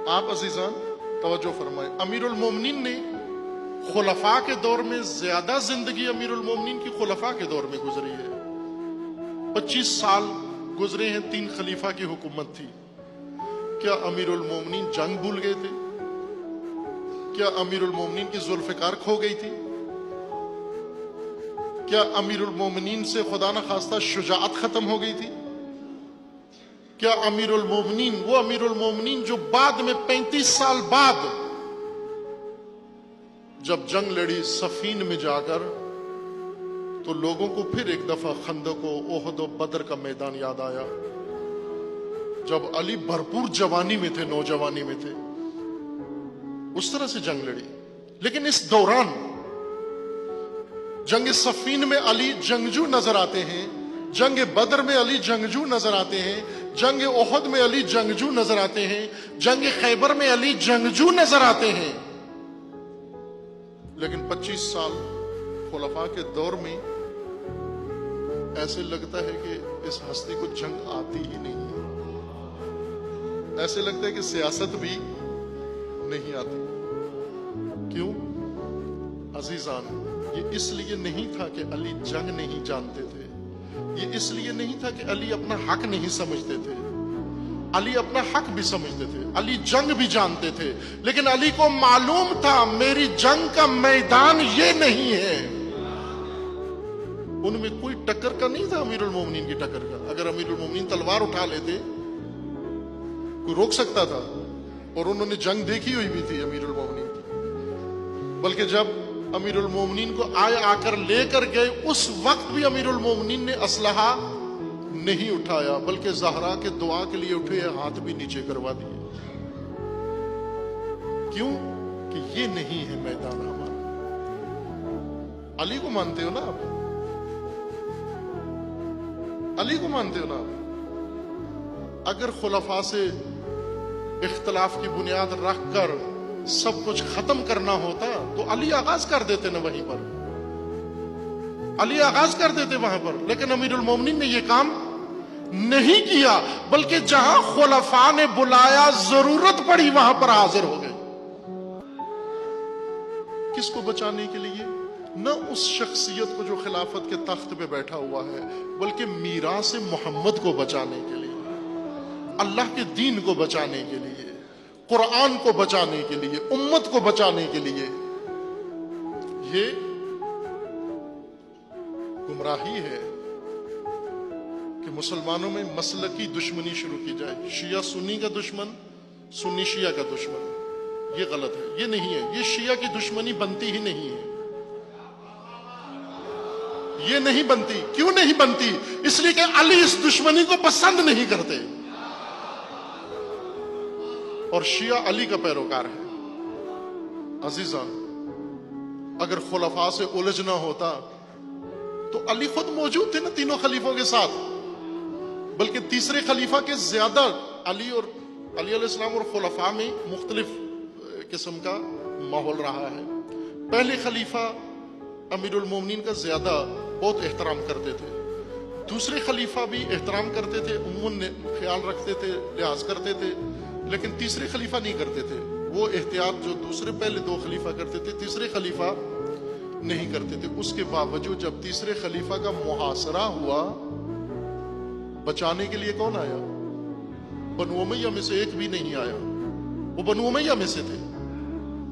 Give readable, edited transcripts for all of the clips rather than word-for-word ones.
آپ عزیزان توجہ فرمائیں، امیر المومنین نے خلفاء کے دور میں زیادہ زندگی امیر المومنین کی خلفاء کے دور میں گزری ہے۔ 25 سال گزرے ہیں، 3 خلیفہ کی حکومت تھی۔ کیا امیر المومنین جنگ بھول گئے تھے؟ کیا امیر المومنین کی ذوالفقار کھو گئی تھی؟ کیا امیر المومنین سے خدا نہ خواستہ شجاعت ختم ہو گئی تھی؟ کیا امیر المومنین، وہ امیر المومنین جو بعد میں 35 سال بعد جب جنگ لڑی صفین میں جا کر، تو لوگوں کو پھر ایک دفعہ خندق و احد و بدر کا میدان یاد آیا، جب علی بھرپور جوانی میں تھے، نوجوانی میں تھے، اس طرح سے جنگ لڑی۔ لیکن اس دوران جنگ صفین میں علی جنگجو نظر آتے ہیں، جنگ بدر میں علی جنگجو نظر آتے ہیں، جنگ احد میں علی جنگجو نظر آتے ہیں، جنگ خیبر میں علی جنگجو نظر آتے ہیں۔ لیکن 25 سال خلفاء کے دور میں ایسے لگتا ہے کہ اس ہستی کو جنگ آتی ہی نہیں ہے، ایسے لگتا ہے کہ سیاست بھی نہیں آتی۔ کیوں عزیزان؟ یہ اس لیے نہیں تھا کہ علی جنگ نہیں جانتے تھے، یہ اس لیے نہیں تھا کہ علی اپنا حق نہیں سمجھتے تھے، علی اپنا حق بھی سمجھتے تھے، علی جنگ بھی جانتے تھے، لیکن علی کو معلوم تھا میری جنگ کا میدان یہ نہیں ہے۔ ان میں کوئی ٹکر کا نہیں تھا امیر المومنین کی ٹکر کا۔ اگر امیر المومنین تلوار اٹھا لیتے کوئی روک سکتا تھا، اور انہوں نے جنگ دیکھی ہوئی بھی تھی امیر المومنین کی۔ بلکہ جب امیر المومنین کو آ کر لے کر گئے، اس وقت بھی امیر المومنین نے اسلحہ نہیں اٹھایا، بلکہ زہرا کے دعا کے لیے اٹھے، ہاتھ بھی نیچے کروا دیے۔ کیوں؟ کہ یہ نہیں ہے میدان ہمارا۔ علی کو مانتے ہو نا آپ؟ علی کو مانتے ہو نا آپ؟ اگر خلفاء سے اختلاف کی بنیاد رکھ کر سب کچھ ختم کرنا ہوتا تو علی آغاز کر دیتے نا وہیں پر، علی آغاز کر دیتے وہاں پر۔ لیکن امیر المومنین نے یہ کام نہیں کیا، بلکہ جہاں خلفاء نے بلایا، ضرورت پڑی، وہاں پر حاضر ہو گئے۔ کس کو بچانے کے لیے؟ نہ اس شخصیت کو جو خلافت کے تخت پہ بیٹھا ہوا ہے، بلکہ میراث محمد کو بچانے کے لیے، اللہ کے دین کو بچانے کے لیے، قرآن کو بچانے کے لیے، امت کو بچانے کے لیے۔ یہ گمراہی ہے کہ مسلمانوں میں مسلکی دشمنی شروع کی جائے، شیعہ سنی کا دشمن، سنی شیعہ کا دشمن۔ یہ غلط ہے، یہ نہیں ہے، یہ شیعہ کی دشمنی بنتی ہی نہیں ہے، یہ نہیں بنتی۔ کیوں نہیں بنتی؟ اس لیے کہ علی اس دشمنی کو پسند نہیں کرتے، اور شیعہ علی کا پیروکار ہے۔ عزیزان، اگر خلفاء سے الجھنا ہوتا تو علی خود موجود تھے نا تینوں خلیفوں کے ساتھ، بلکہ تیسرے خلیفہ کے زیادہ علی علیہ السلام اور خلفاء میں مختلف قسم کا ماحول رہا ہے۔ پہلے خلیفہ امیر المومنین کا زیادہ بہت احترام کرتے تھے، دوسرے خلیفہ بھی احترام کرتے تھے، عموماً خیال رکھتے تھے، لحاظ کرتے تھے، لیکن تیسرے خلیفہ نہیں کرتے تھے۔ وہ احتیاط جو دوسرے پہلے 2 خلیفہ کرتے تھے، تیسرے خلیفہ نہیں کرتے تھے۔ اس کے باوجود جب تیسرے خلیفہ کا محاصرہ ہوا، بچانے کے لیے کون آیا؟ بنو امیہ میں سے ایک بھی نہیں آیا۔ وہ بنو امیہ میں سے تھے،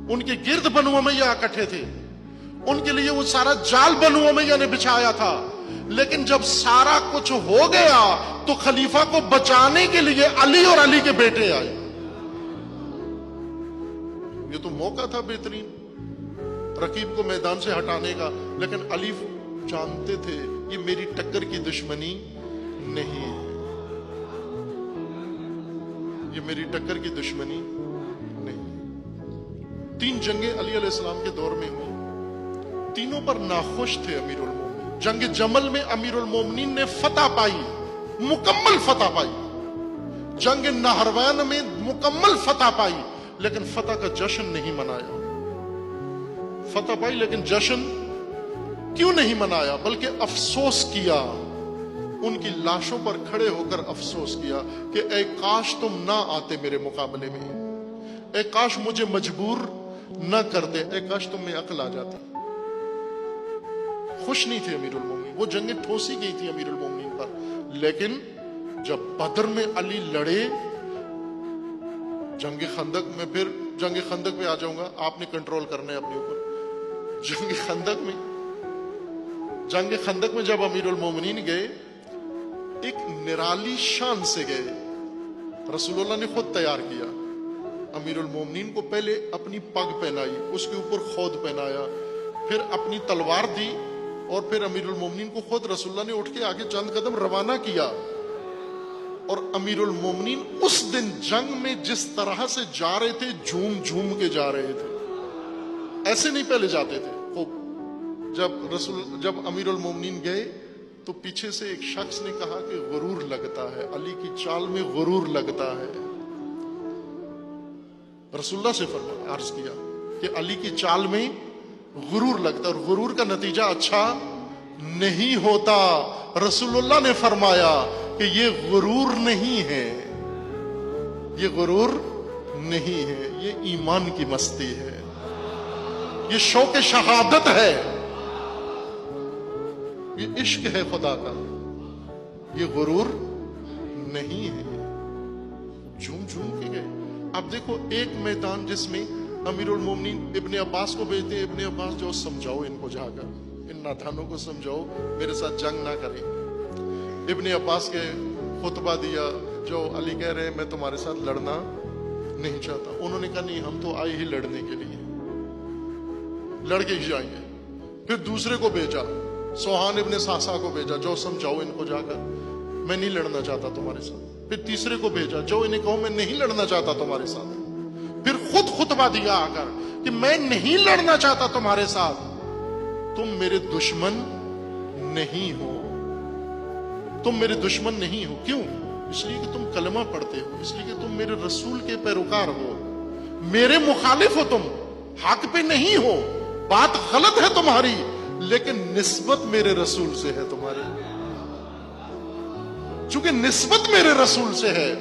ان کے گرد بنو امیہ اکٹھے تھے، ان کے لیے وہ سارا جال بنو امیہ نے بچھایا تھا۔ لیکن جب سارا کچھ ہو گیا تو خلیفہ کو بچانے کے لیے علی اور علی کے بیٹے آئے۔ یہ تو موقع تھا بہترین رقیب کو میدان سے ہٹانے کا، لیکن علی جانتے تھے یہ میری ٹکر کی دشمنی نہیں ہے، یہ میری ٹکر کی دشمنی نہیں۔ 3 جنگیں علی علیہ السلام کے دور میں ہوئی، تینوں پر ناخوش تھے امیر المومنین۔ جنگ جمل میں امیر المومنین نے فتح پائی، مکمل فتح پائی۔ جنگ نہروان میں مکمل فتح پائی، لیکن فتح کا جشن نہیں منایا۔ فتح پائی لیکن جشن کیوں نہیں منایا، بلکہ افسوس کیا، ان کی لاشوں پر کھڑے ہو کر افسوس کیا کہ اے کاش تم نہ آتے میرے مقابلے میں، اے کاش مجھے مجبور نہ کرتے، اے کاش تم میں عقل آ جاتی۔ خوش نہیں تھے امیر المومنین، وہ جنگیں ٹھوسی گئی تھی امیر المومنین پر، لیکن جب بدر میں علی لڑے، جنگ خندق میں، پھر جنگ خندق پہ آ جاؤں گا، آپ نے کنٹرول کرنا ہے اپنے اوپر۔ جنگ خندق میں جب امیر المومنین گئے، ایک نرالی شان سے گئے، رسول اللہ نے خود تیار کیا۔ امیر المومنین کو پہلے اپنی پگ پہنائی، اس کے اوپر خود پہنایا، پھر اپنی تلوار دی، اور پھر امیر المومنین کو خود رسول اللہ نے اٹھ کے آگے چند قدم روانہ کیا۔ اور امیر المومنین اس دن جنگ میں جس طرح سے جا رہے تھے، جھوم جھوم کے جا رہے تھے، ایسے نہیں پہلے جاتے تھے۔ جب امیر المومنین گئے تو پیچھے سے ایک شخص نے کہا کہ غرور لگتا ہے، علی کی چال میں غرور لگتا ہے۔ رسول اللہ سے عرض کیا کہ علی کی چال میں غرور لگتا ہے، اور غرور کا نتیجہ اچھا نہیں ہوتا۔ رسول اللہ نے فرمایا کہ یہ غرور نہیں ہے، یہ غرور نہیں ہے، یہ ایمان کی مستی ہے، یہ شوق شہادت ہے، یہ عشق ہے خدا کا، یہ غرور نہیں ہے۔ جھوم جھوم کے گئے۔ اب دیکھو ایک میدان جس میں امیر المومنین ابن عباس کو بھیجتے ہیں، ابن عباس جو سمجھاؤ ان کو، جا کر ان نادانوں کو سمجھاؤ میرے ساتھ جنگ نہ کریں۔ ابن عباس کے خطبہ دیا، جو علی کہہ رہے ہیں میں تمہارے ساتھ لڑنا نہیں چاہتا۔ انہوں نے کہا نہیں، ہم تو آئے ہی لڑنے کے لیے، لڑ کے ہی جائیں گے۔ پھر دوسرے کو بھیجا، سوہان ابن ساسا کو بھیجا، جو سمجھاؤ ان کو جا کر میں نہیں لڑنا چاہتا تمہارے ساتھ۔ پھر تیسرے کو بھیجا، جو انہیں کہو میں نہیں لڑنا چاہتا تمہارے ساتھ۔ پھر خود خطبہ دیا آ کر کہ میں نہیں لڑنا چاہتا تمہارے ساتھ، تم میرے دشمن نہیں ہو، تم میرے دشمن نہیں ہو۔ کیوں؟ اس لیے کہ تم کلمہ پڑھتے ہو، اس لیے کہ تم میرے رسول کے پیروکار ہو، میرے مخالف ہو، تم حق پہ نہیں ہو، بات غلط ہے تمہاری، لیکن نسبت میرے رسول سے ہے تمہاری۔ چونکہ نسبت میرے رسول سے ہے،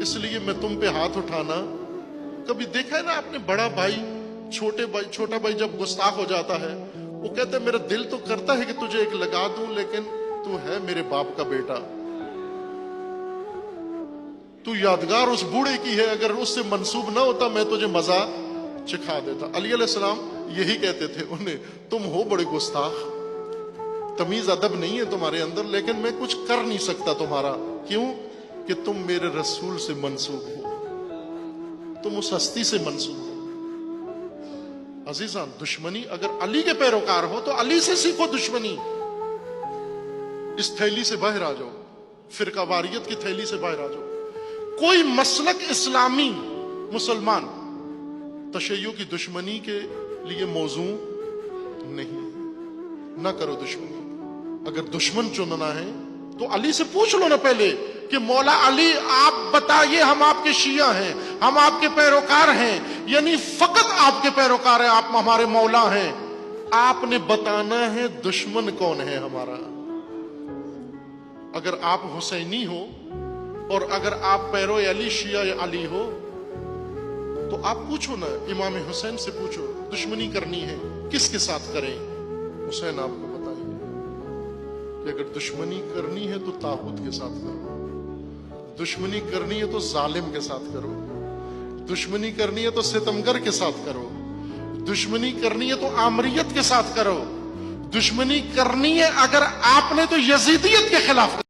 اس لیے میں تم پہ ہاتھ اٹھانا۔ کبھی دیکھا ہے نا آپ نے، بڑا بھائی چھوٹا بھائی جب گستاخ ہو جاتا ہے، وہ کہتا ہے میرا دل تو کرتا ہے کہ تجھے ایک لگا دوں، لیکن تو ہے میرے باپ کا بیٹا، تو یادگار اس بوڑھے کی ہے، اگر اس سے منسوب نہ ہوتا میں تجھے مزہ چکھا دیتا۔ علی علیہ السلام یہی کہتے تھے انہیں، تم ہو بڑے گستاخ، تمیز ادب نہیں ہے تمہارے اندر، لیکن میں کچھ کر نہیں سکتا تمہارا۔ کیوں؟ کہ تم میرے رسول سے منسوب ہو، تم اس ہستی سے منسوب ہو۔ عزیزان، دشمنی اگر علی کے پیروکار ہو تو علی سے سیکھو دشمنی۔ اس تھیلی سے باہر آ جاؤ، فرقہ واریت کی تھیلی سے باہر آ جاؤ۔ کوئی مسلک اسلامی مسلمان تشیع کی دشمنی کے لیے موضوع نہیں، نہ کرو دشمنی۔ اگر دشمن چننا ہے تو علی سے پوچھ لو نا پہلے کہ مولا علی آپ بتائیے، ہم آپ کے شیعہ ہیں، ہم آپ کے پیروکار ہیں، یعنی فقط آپ کے پیروکار ہیں، آپ ہمارے مولا ہیں، آپ نے بتانا ہے دشمن کون ہے ہمارا۔ اگر آپ حسینی ہو اور اگر آپ پیرو علی شیعہ علی ہو تو آپ پوچھو نا، امام حسین سے پوچھو دشمنی کرنی ہے کس کے ساتھ کریں؟ حسین آپ کو بتائیے کہ اگر دشمنی کرنی ہے تو طاغوت کے ساتھ کرو، دشمنی کرنی ہے تو ظالم کے ساتھ کرو، دشمنی کرنی ہے تو ستمگر کے ساتھ کرو، دشمنی کرنی ہے تو آمریت کے ساتھ کرو، دشمنی کرنی ہے اگر آپ نے تو یزیدیت کے خلاف